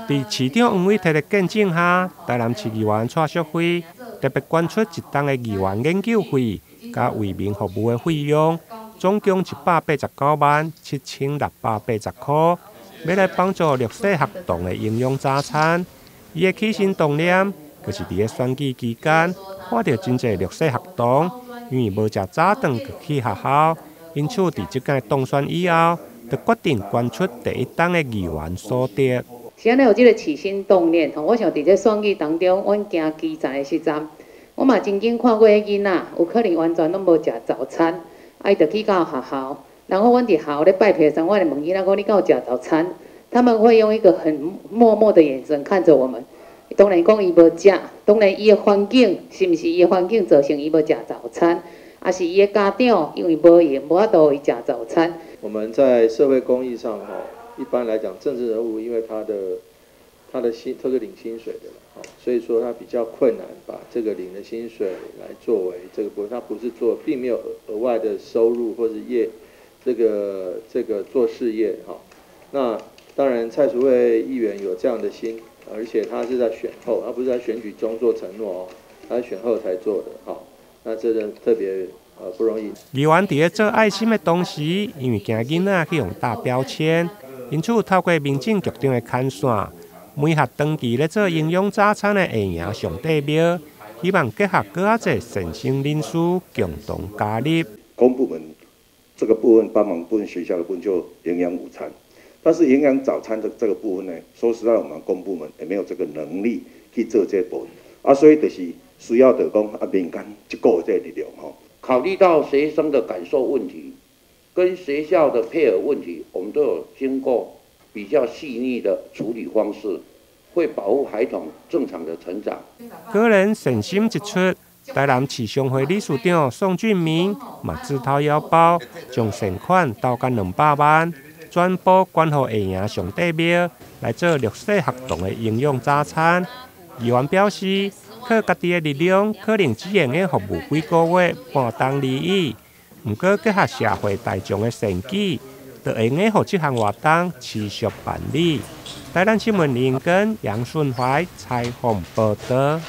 在市长黄伟提的见证下，台南市议员蔡淑惠特别捐出一档的议员研究费，加为民服务的费用，总共1897680块，要来帮助弱势学童的营养早餐。伊的起心动念，就是伫咧选举期间，看到真侪弱势学童因为无食早顿去学校，因此伫即届当选以后，就决定捐出第一档的议员所得。是安尼有即个起心动念吼，我想伫咧选举当中，阮行基层的时阵，我嘛曾经看过迄囡仔有可能完全拢无食早餐，伊就去到学校，然后阮伫学校咧拜票上，我就问囡仔讲：你敢有食早餐？他们会用一个很默默的眼神看着我们。当然讲伊无食，当然伊的环境是毋是伊的环境造成伊无食早餐，还是伊的家长因为无闲无法度伊食早餐。我们在社会公益上一般来讲，政治人物因为他的薪都是领薪水的所以说他比较困难把这个领的薪水来作为这个他不是做，并没有额外的收入或者这个做事业那当然蔡淑惠议员有这样的心，而且他是在选后，他不是在选举中做承诺他选后才做的那真的特别不容易。议员伫咧做爱心的同时，因为惊囡仔去用大标签，因此透过民政局长的牵线，每盒长期咧做营养早餐的会员上帝庙，希望结合更较侪善心人士共同加入。公部门这个部分帮忙部分学校的部分就营养午餐，但是营养早餐的这个部分呢，说实在我们公部门也没有这个能力去做这部分所以就是需要的讲民间一个这个力量考虑到学生的感受问题，跟学校的配合问题，我们都有经过比较细腻的处理方式，会保护孩童正常的成长。个人善心一出，台南市商会理事长宋俊明嘛自掏腰包，将善款投干200万，全部捐予会员上帝庙，来做弱势学童的营养早餐。议员表示，靠家己的力量，可能只用个服务几个月，半当而已。不过结合社会大众的善举，就会用个这项活动持续办理。台南新闻林根杨顺怀采访报道。